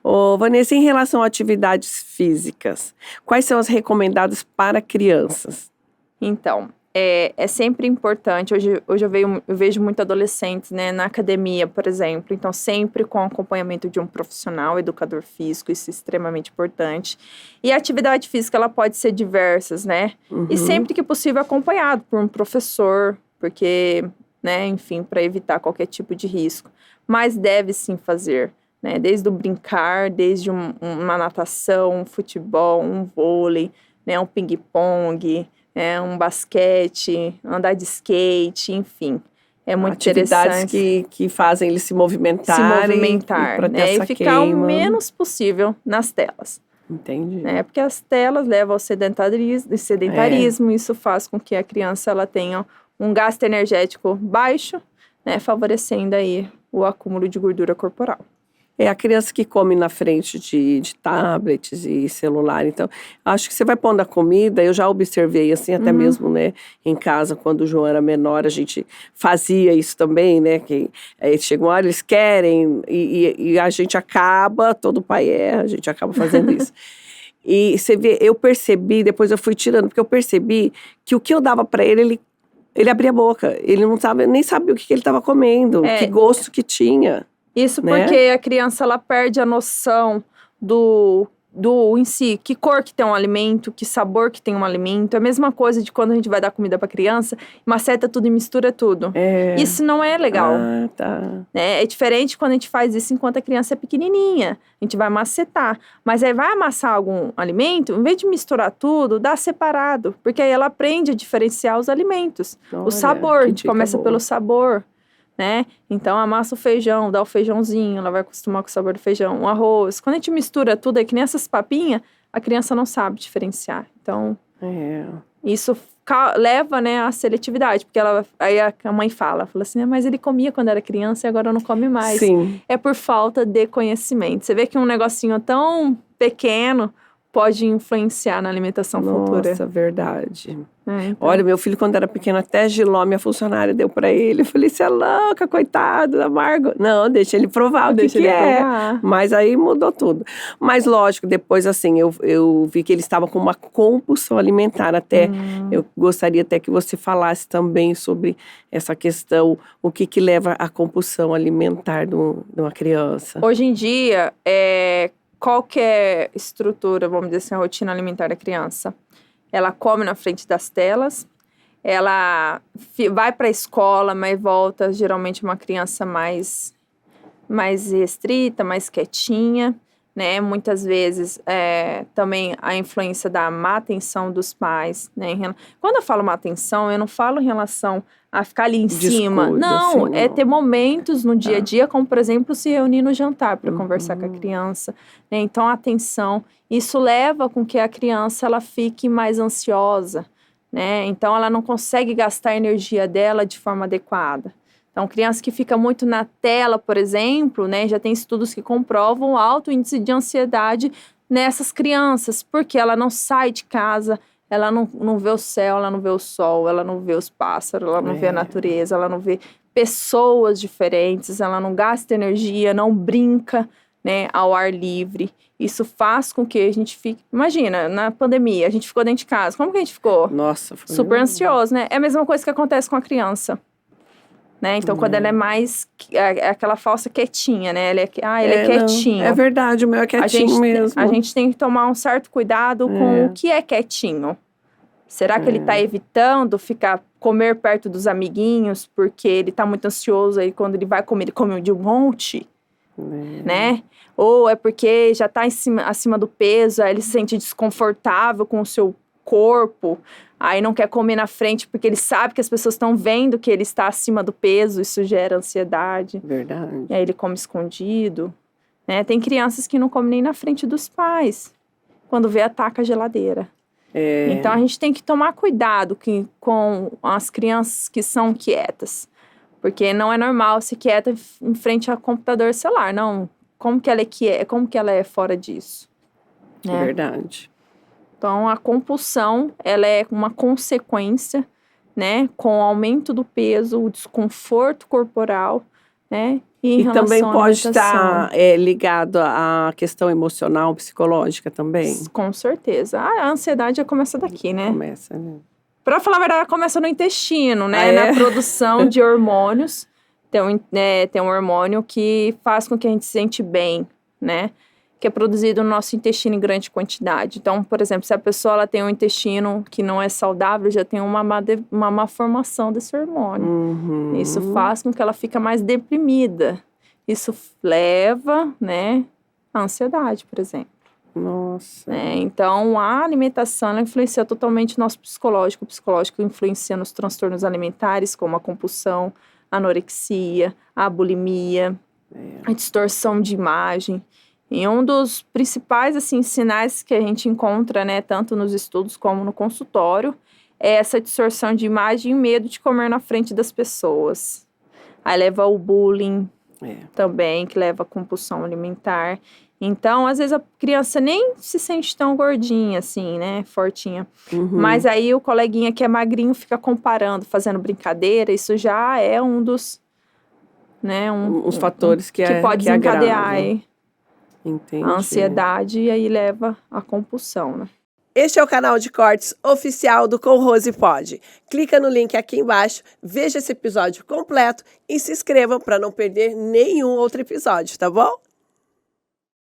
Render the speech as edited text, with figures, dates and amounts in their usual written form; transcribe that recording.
Ô, Vanessa, em relação a atividades físicas, quais são as recomendadas para crianças? Então, é sempre importante, hoje eu vejo muito adolescentes, né, na academia, por exemplo, então sempre com acompanhamento de um profissional, educador físico, isso é extremamente importante. E a atividade física, ela pode ser diversas, né? E sempre que possível acompanhado por um professor, porque, né, enfim, para evitar qualquer tipo de risco. Mas deve sim fazer, né, desde o brincar, desde uma natação, um futebol, um vôlei, né, um ping-pong, um basquete, andar de skate, enfim. É muito Atividades interessante que fazem eles se se movimentarem movimentar, para ter né? E essa ficar o queima. menos possível nas telas, Entendi. né? Porque as telas levam ao sedentarismo, isso faz com que a criança ela tenha um gasto energético baixo, né? Favorecendo aí o acúmulo de gordura corporal. É a criança que come na frente de tablets e celular. Então, acho que você vai pondo a comida. Eu já observei assim, até mesmo, né, em casa, quando o João era menor, a gente fazia isso também, né? Que chega uma hora, eles querem, e a gente acaba, todo pai a gente acaba fazendo isso. E você vê, eu percebi, depois eu fui tirando, porque eu percebi que o que eu dava para ele abria a boca. Ele não sabe, nem sabia o que ele estava comendo, que gosto que tinha. Isso né? porque a criança ela perde a noção do em si, que cor que tem um alimento, que sabor que tem um alimento. É a mesma coisa de quando a gente vai dar comida para criança, maceta tudo e mistura tudo. Isso não é legal. Ah, tá. Né? É diferente quando a gente faz isso enquanto a criança é pequenininha. A gente vai macetar. Mas aí vai amassar algum alimento, em vez de misturar tudo, dá separado. Porque aí ela aprende a diferenciar os alimentos. Olha, o sabor, que a gente dica começa boa. pelo sabor. Né? Então amassa o feijão, dá o feijãozinho, ela vai acostumar com o sabor do feijão, o arroz. Quando a gente mistura tudo, é que nem essas papinhas, a criança não sabe diferenciar. Então, isso leva, né, à seletividade, porque aí a mãe fala assim, mas ele comia quando era criança e agora não come mais. Sim. É por falta de conhecimento. Você vê que um negocinho tão pequeno pode influenciar na alimentação futura. Nossa, verdade. Então. Olha, meu filho, quando era pequeno, até giló, minha funcionária deu pra ele. Eu falei, você é louca, coitado, amargo. Não, deixa ele provar o que é. Mas aí mudou tudo. Mas, lógico, depois, assim, eu vi que ele estava com uma compulsão alimentar. Até eu gostaria até que você falasse também sobre essa questão, o que leva à compulsão alimentar de uma criança. Hoje em dia, qualquer estrutura, vamos dizer assim, a rotina alimentar da criança, ela come na frente das telas, ela vai para a escola, mas volta geralmente uma criança mais restrita, mais quietinha, né? Muitas vezes também a influência da má atenção dos pais, né? Quando eu falo má atenção, eu não falo em relação a ficar ali em cima. Não, assim, é ter momentos no dia a dia, como por exemplo, se reunir no jantar para conversar com a criança, né? Então, a atenção, isso leva com que a criança ela fique mais ansiosa, né? Então, ela não consegue gastar a energia dela de forma adequada. Então, criança que fica muito na tela, por exemplo, né, já tem estudos que comprovam alto índice de ansiedade nessas crianças, porque ela não sai de casa, ela não vê o céu, ela não vê o sol, ela não vê os pássaros, ela não vê a natureza, ela não vê pessoas diferentes, ela não gasta energia, não brinca, né, ao ar livre. Isso faz com que a gente fique... Imagina, na pandemia, a gente ficou dentro de casa. Como que a gente ficou? Nossa, foi super ansioso, né? É a mesma coisa que acontece com a criança. Né? Então, quando ela é mais... É aquela falsa quietinha, né? Ele é quietinho. Não, é verdade, o meu é quietinho mesmo. A gente tem que tomar um certo cuidado com o que é quietinho. Será que ele está evitando comer perto dos amiguinhos porque ele está muito ansioso, aí quando ele vai comer, ele come de um monte, né? Ou é porque já está acima do peso, aí ele se sente desconfortável com o seu corpo, aí não quer comer na frente porque ele sabe que as pessoas estão vendo que ele está acima do peso, isso gera ansiedade. Verdade. E aí ele come escondido, né? Tem crianças que não comem nem na frente dos pais, quando vê, ataca a geladeira. Então a gente tem que tomar cuidado com as crianças que são quietas, porque não é normal ser quieta em frente ao computador celular, não. Como que ela como que ela é fora disso? É verdade. Então, a compulsão, ela é uma consequência, né, com o aumento do peso, o desconforto corporal, né? Em E também relação à pode alimentação. estar ligado à questão emocional, psicológica também. Com certeza. A ansiedade já começa daqui, né? Começa, né? Para falar a verdade, ela começa no intestino, né? Ah, é? Na produção de hormônios. Tem um hormônio que faz com que a gente se sente bem, né? Que é produzido no nosso intestino em grande quantidade. Então, por exemplo, se a pessoa ela tem um intestino que não é saudável, já tem uma má formação desse hormônio. Uhum. Isso faz com que ela fique mais deprimida. Isso leva, né, à ansiedade, por exemplo. Nossa. Né? Então, a alimentação ela influencia totalmente o nosso psicológico. O psicológico influencia nos transtornos alimentares, como a compulsão, a anorexia, a bulimia, a distorção de imagem. E um dos principais assim, sinais que a gente encontra, né, tanto nos estudos como no consultório, é essa distorção de imagem e medo de comer na frente das pessoas. Aí leva ao bullying também, que leva à compulsão alimentar. Então, às vezes a criança nem se sente tão gordinha assim, né, fortinha. Uhum. Mas aí o coleguinha que é magrinho fica comparando, fazendo brincadeira. Isso já é um dos, né, Os fatores que pode que desencadear agravam. aí Entendi. a ansiedade e aí leva à compulsão, né? Este é o canal de cortes oficial do Com Rose Pod. Clica no link aqui embaixo, veja esse episódio completo e se inscreva para não perder nenhum outro episódio, tá bom?